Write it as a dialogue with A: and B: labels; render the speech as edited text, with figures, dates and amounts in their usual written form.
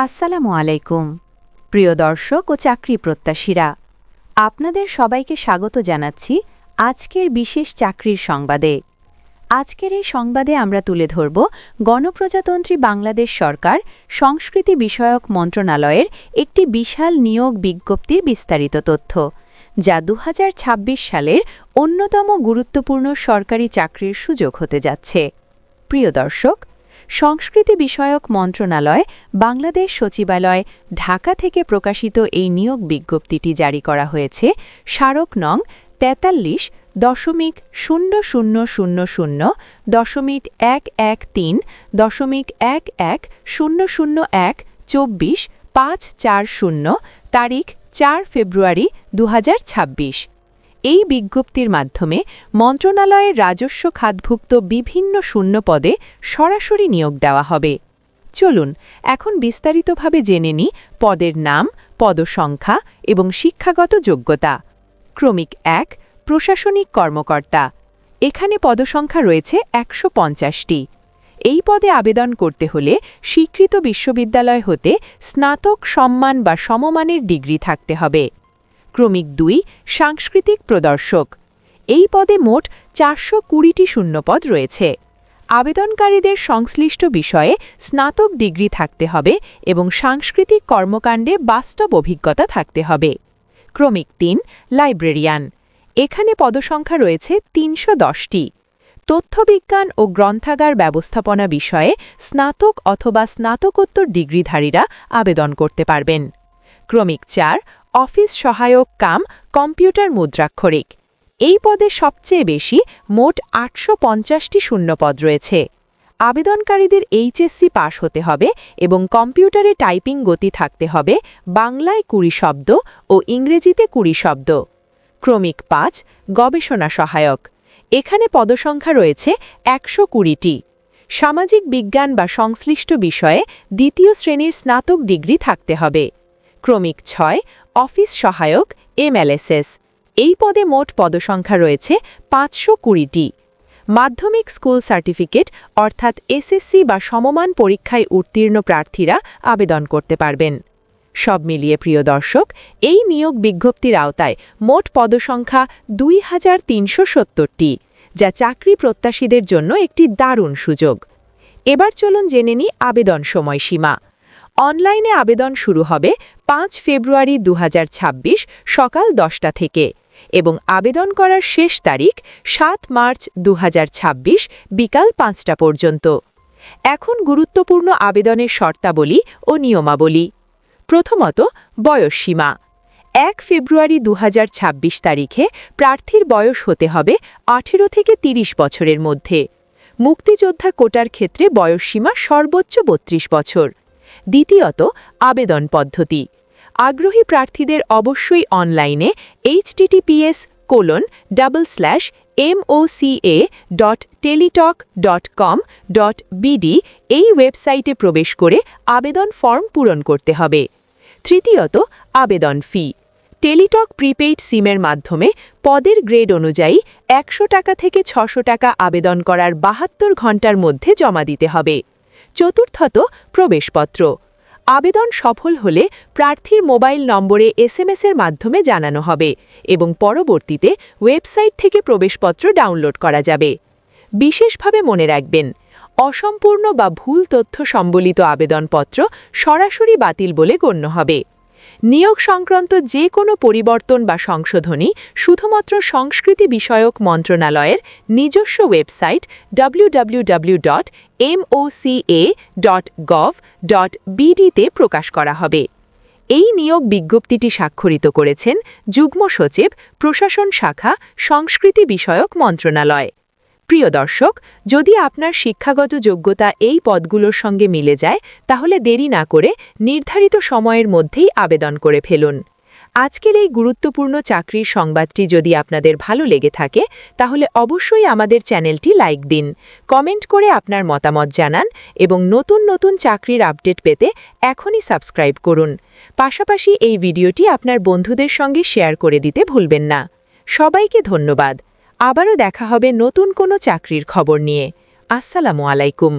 A: আসসালামু আলাইকুম প্রিয় দর্শক ও চাকরি প্রত্যাশীরা, আপনাদের সবাইকে স্বাগত জানাচ্ছি আজকের বিশেষ চাকরির সংবাদে। আজকের এই সংবাদে আমরা তুলে ধরব গণপ্রজাতন্ত্রী বাংলাদেশ সরকার সংস্কৃতি বিষয়ক মন্ত্রণালয়ের একটি বিশাল নিয়োগ বিজ্ঞপ্তির বিস্তারিত তথ্য, যা 2026 সালের অন্যতম গুরুত্বপূর্ণ সরকারি চাকরির সুযোগ হতে যাচ্ছে। প্রিয় দর্শক, সংস্কৃতি বিষয়ক মন্ত্রণালয় বাংলাদেশ সচিবালয় ঢাকা থেকে প্রকাশিত এই নিয়োগ বিজ্ঞপ্তিটি জারি করা হয়েছে স্মারক নং 43.000.11.1100124/540 তারিখ 4 ফেব্রুয়ারি 2026। এই বিজ্ঞপ্তির মাধ্যমে মন্ত্রণালয়ের রাজস্ব খাতভুক্ত বিভিন্ন শূন্য পদে সরাসরি নিয়োগ দেওয়া হবে। চলুন এখন বিস্তারিতভাবে জেনে নিই পদের নাম, পদসংখ্যা এবং শিক্ষাগত যোগ্যতা। ক্রমিক 1, প্রশাসনিক কর্মকর্তা। এখানে পদসংখ্যা রয়েছে 150টি। এই পদে আবেদন করতে হলে স্বীকৃত বিশ্ববিদ্যালয় হতে স্নাতক সম্মান বা সমমানের ডিগ্রি থাকতে হবে। ক্রমিক 2, সাংস্কৃতিক প্রদর্শক। এই পদে মোট 420টি শূন্যপদ রয়েছে। আবেদনকারীদের সংশ্লিষ্ট বিষয়ে স্নাতক ডিগ্রি থাকতে হবে এবং সাংস্কৃতিক কর্মকাণ্ডে বাস্তব অভিজ্ঞতা থাকতে হবে। ক্রমিক 3, লাইব্রেরিয়ান। এখানে পদসংখ্যা রয়েছে 310টি। তথ্যবিজ্ঞান ও গ্রন্থাগার ব্যবস্থাপনা বিষয়ে স্নাতক অথবা স্নাতকোত্তর ডিগ্রিধারীরা আবেদন করতে পারবেন। ক্রমিক 4, অফিস সহায়ক কাম কম্পিউটার মুদ্রাক্ষরিক। এই পদে সবচেয়ে বেশি মোট 850টি শূন্যপদ রয়েছে। আবেদনকারীদের এইচএসসি পাস হতে হবে এবং কম্পিউটারে টাইপিং গতি থাকতে হবে বাংলায় 20 শব্দ ও ইংরেজিতে 20 শব্দ। ক্রমিক 5, গবেষণা সহায়ক। এখানে পদসংখ্যা রয়েছে 120টি। সামাজিক বিজ্ঞান বা সংশ্লিষ্ট বিষয়ে দ্বিতীয় শ্রেণীর স্নাতক ডিগ্রি থাকতে হবে। ক্রমিক 6, অফিস সহায়ক এমএলএসএস। এই পদে মোট পদসংখ্যা রয়েছে 520টি। মাধ্যমিক স্কুল সার্টিফিকেট অর্থাৎ এসএসসি বা সমমান পরীক্ষায় উত্তীর্ণ প্রার্থীরা আবেদন করতে পারবেন। সব মিলিয়ে প্রিয় দর্শক, এই নিয়োগ বিজ্ঞপ্তির আওতায় মোট পদসংখ্যা 2370টি, যা চাকরি প্রত্যাশীদের জন্য একটি দারুণ সুযোগ। এবার চলুন জেনে নিই আবেদন সময়সীমা। অনলাইনে আবেদন শুরু হবে 5 ফেব্রুয়ারি 2026 সকাল 10টা থেকে এবং আবেদন করার শেষ তারিখ 7 মার্চ 2026 বিকাল 5টা পর্যন্ত। এখন গুরুত্বপূর্ণ আবেদনের শর্তাবলী ও নিয়মাবলী। প্রথমত, বয়সসীমা। 1 ফেব্রুয়ারি 2026 তারিখে প্রার্থীর বয়স হতে হবে 18 থেকে 30 বছরের মধ্যে। মুক্তিযোদ্ধা কোটার ক্ষেত্রে বয়সসীমা সর্বোচ্চ 32 বছর। দ্বিতীয়ত, আবেদন পদ্ধতি। আগ্রহী প্রার্থীদের অবশ্যই অনলাইনে https://moca.teletalk.com.bd এই ওয়েবসাইটে প্রবেশ করে আবেদন ফর্ম পূরণ করতে হবে। তৃতীয়ত, আবেদন ফি। টেলিটক প্রিপেইড সিমের মাধ্যমে পদের গ্রেড অনুযায়ী 100 টাকা থেকে 600 টাকা আবেদন করার 72 ঘণ্টার মধ্যে জমা দিতে হবে। চতুর্থত, প্রবেশপত্র। আবেদন সফল হলে প্রার্থীর মোবাইল নম্বরে এসএমএস-এর মাধ্যমে জানানো হবে এবং পরবর্তীতে ওয়েবসাইট থেকে প্রবেশপত্র ডাউনলোড করা যাবে। বিশেষভাবে মনে রাখবেন, অসম্পূর্ণ বা ভুল তথ্য সম্বলিত আবেদনপত্র সরাসরি বাতিল বলে গণ্য হবে। নিয়োগ সংক্রান্ত যে কোনো পরিবর্তন বা সংশোধনী শুধুমাত্র সংস্কৃতি বিষয়ক মন্ত্রণালয়ের নিজস্ব ওয়েবসাইট www.moca.gov.bd-তে প্রকাশ করা হবে। এই নিয়োগ বিজ্ঞপ্তিটি স্বাক্ষরিত করেছেন যুগ্ম সচিব, প্রশাসন শাখা, সংস্কৃতি বিষয়ক মন্ত্রণালয়। প্রিয় দর্শক, যদি আপনার শিক্ষাগত যোগ্যতা এই পদগুলোর সঙ্গে মিলে যায়, তাহলে দেরি না করে নির্ধারিত সময়ের মধ্যেই আবেদন করে ফেলুন। আজকের এই গুরুত্বপূর্ণ চাকরির সংবাদটি যদি আপনাদের ভালো লেগে থাকে, তাহলে অবশ্যই আমাদের চ্যানেলটি লাইক দিন, কমেন্ট করে আপনার মতামত জানান এবং নতুন নতুন চাকরির আপডেট পেতে এখনই সাবস্ক্রাইব করুন। পাশাপাশি এই ভিডিওটি আপনার বন্ধুদের সঙ্গে শেয়ার করে দিতে ভুলবেন না। সবাইকে ধন্যবাদ। আবারও দেখা হবে নতুন কোনো চাকরির খবর নিয়ে। আসসালামু আলাইকুম।